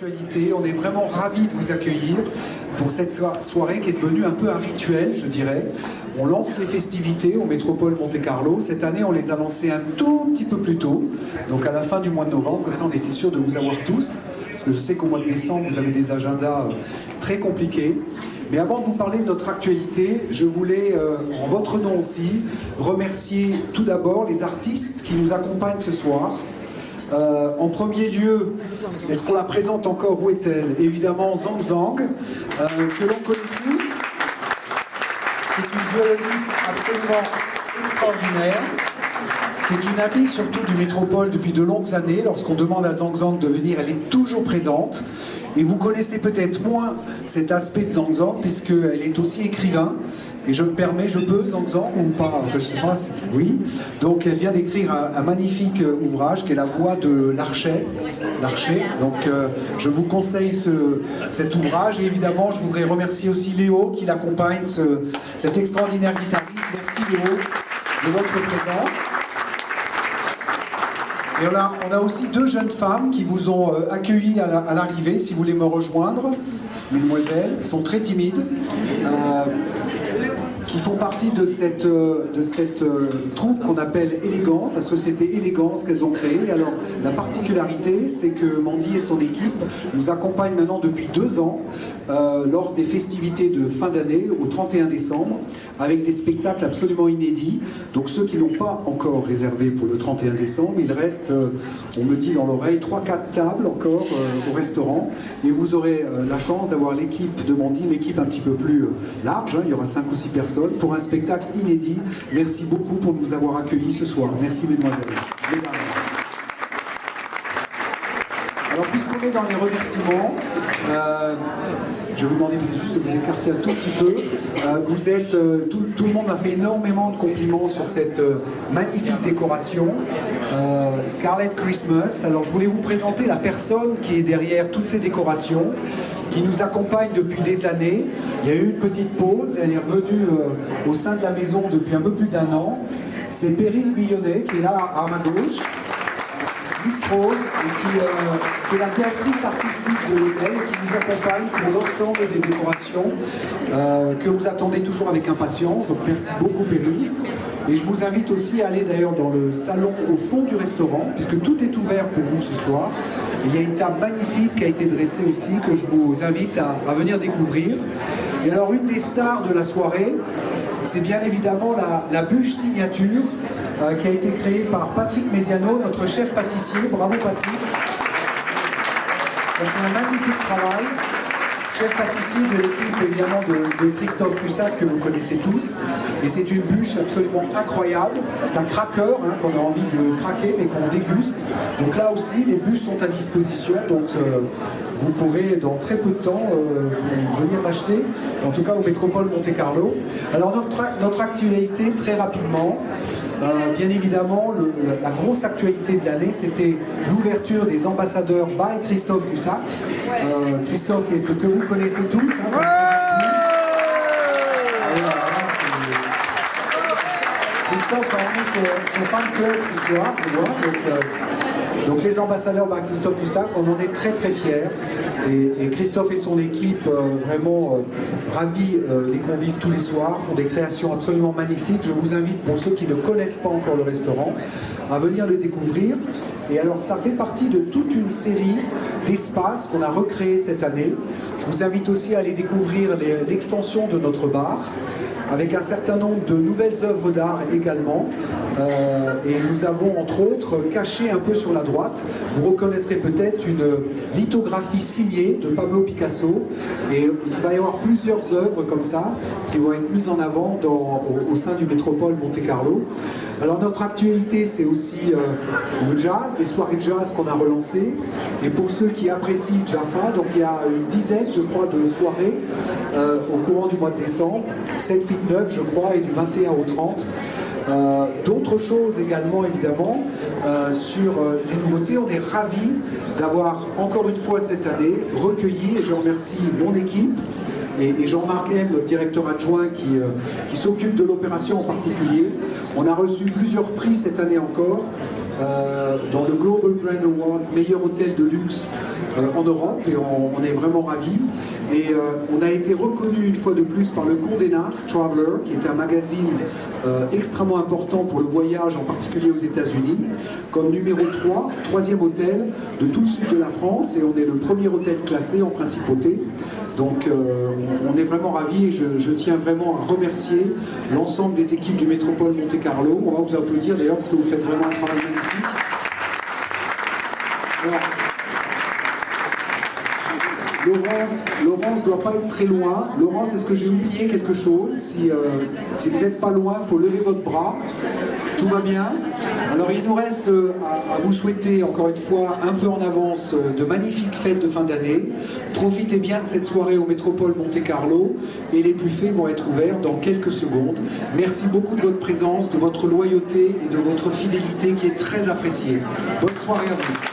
actualité. On est vraiment ravis de vous accueillir pour cette soirée qui est devenue un peu un rituel, je dirais. On lance les festivités au Métropole Monte-Carlo. Cette année, on les a lancées un tout petit peu plus tôt, donc à la fin du mois de novembre. Comme ça, on était sûr de vous avoir tous, parce que je sais qu'au mois de décembre, vous avez des agendas très compliqués. Mais avant de vous parler de notre actualité, je voulais, en votre nom aussi, remercier tout d'abord les artistes qui nous accompagnent ce soir. En premier lieu, est-ce qu'on la présente encore? Où est-elle? Évidemment, Zhang Zhang, que l'on connaît tous, qui est une violoniste absolument extraordinaire, qui est une amie surtout du Métropole depuis de longues années. Lorsqu'on demande à Zhang Zhang de venir, elle est toujours présente. Et vous connaissez peut-être moins cet aspect de Zhang Zhang, puisqu'elle est aussi écrivain. Et je me permets, je peux, Zhang Zhang, ou pas? Enfin, je sais pas, oui. Donc elle vient d'écrire un magnifique ouvrage qui est La Voix de l'Archet. Donc je vous conseille cet ouvrage. Et évidemment, je voudrais remercier aussi Léo qui l'accompagne, cet extraordinaire guitariste. Merci Léo de votre présence. Et on a aussi deux jeunes femmes qui vous ont accueillis à l'arrivée, si vous voulez me rejoindre, mesdemoiselles. Elles sont très timides. Qui font partie de cette troupe qu'on appelle Élégance, la société Élégance qu'elles ont créée. Alors, la particularité, c'est que Mandy et son équipe nous accompagnent maintenant depuis 2 ans lors des festivités de fin d'année, au 31 décembre, avec des spectacles absolument inédits. Donc, ceux qui n'ont pas encore réservé pour le 31 décembre, il reste, on me dit dans l'oreille, 3-4 tables encore au restaurant. Et vous aurez la chance d'avoir l'équipe de Mandy, une équipe un petit peu plus large, hein, il y aura 5 ou 6 personnes, pour un spectacle inédit. Merci beaucoup pour nous avoir accueillis ce soir. Merci mesdemoiselles. Alors puisqu'on est dans les remerciements, je vais vous demander juste de vous écarter un tout petit peu. Vous êtes, tout le monde a fait énormément de compliments sur cette magnifique décoration. Scarlet Christmas. Alors je voulais vous présenter la personne qui est derrière toutes ces décorations, qui nous accompagne depuis des années. Il y a eu une petite pause, elle est revenue au sein de la maison depuis un peu plus d'1 an. C'est Perrine Guillonnet qui est là à ma gauche, Miss Rose, et qui est la directrice artistique de l'hôtel et qui nous accompagne pour l'ensemble des décorations que vous attendez toujours avec impatience. Donc merci beaucoup Perrine. Et je vous invite aussi à aller d'ailleurs dans le salon au fond du restaurant, puisque tout est ouvert pour vous ce soir. Il y a une table magnifique qui a été dressée aussi, que je vous invite à venir découvrir. Et alors une des stars de la soirée, c'est bien évidemment la bûche signature qui a été créée par Patrick Mesiano, notre chef pâtissier. Bravo Patrick. Il a fait un magnifique travail. Chef pâtissier de l'équipe évidemment de Christophe Cussac que vous connaissez tous. Et c'est une bûche absolument incroyable. C'est un cracker hein, qu'on a envie de craquer mais qu'on déguste. Donc là aussi, les bûches sont à disposition. Donc vous pourrez dans très peu de temps venir l'acheter. En tout cas au Métropole Monte-Carlo. Alors notre actualité très rapidement. Bien évidemment, la grosse actualité de l'année, c'était l'ouverture des ambassadeurs by Christophe Cussac. Christophe que vous connaissez tous. Hein, Christophe a emmené son fan club ce soir, je vois. Donc les ambassadeurs by Christophe Cussac, on en est très très fiers. Et Christophe et son équipe, vraiment ravis, les convivent tous les soirs, font des créations absolument magnifiques. Je vous invite, pour ceux qui ne connaissent pas encore le restaurant, à venir le découvrir. Et alors ça fait partie de toute une série d'espaces qu'on a recréés cette année. Je vous invite aussi à aller découvrir l'extension de notre bar, avec un certain nombre de nouvelles œuvres d'art également. Et nous avons entre autres caché un peu sur la droite, vous reconnaîtrez peut-être une lithographie signée de Pablo Picasso. Et il va y avoir plusieurs œuvres comme ça qui vont être mises en avant au sein du Métropole Monte-Carlo. Alors notre actualité, c'est aussi le jazz, des soirées de jazz qu'on a relancées. Et pour ceux qui apprécient Jaffa, donc il y a une dizaine, je crois, de soirées au courant du mois de décembre, 7, 8, 9, je crois, et du 21 au 30. D'autres choses également, évidemment, sur les nouveautés. On est ravis d'avoir encore une fois cette année recueilli, et je remercie mon équipe, et Jean-Marc M, notre directeur adjoint qui s'occupe de l'opération en particulier. On a reçu plusieurs prix cette année encore, dans le Global Brand Awards, meilleur hôtel de luxe en Europe et on est vraiment ravis. Et on a été reconnu une fois de plus par le Condé Nast Traveler, qui est un magazine extrêmement important pour le voyage, en particulier aux États-Unis, comme numéro 3, troisième hôtel de tout le sud de la France, et on est le premier hôtel classé en principauté. Donc on est vraiment ravis et je tiens vraiment à remercier l'ensemble des équipes du Métropole Monte-Carlo. On va vous applaudir d'ailleurs parce que vous faites vraiment un travail magnifique. Alors, Laurence ne doit pas être très loin. Laurence, est-ce que j'ai oublié quelque chose? Si vous n'êtes pas loin, il faut lever votre bras. Tout va bien. Alors il nous reste à vous souhaiter encore une fois un peu en avance de magnifiques fêtes de fin d'année. Profitez bien de cette soirée au Métropole Monte-Carlo et les buffets vont être ouverts dans quelques secondes. Merci beaucoup de votre présence, de votre loyauté et de votre fidélité qui est très appréciée. Bonne soirée à vous.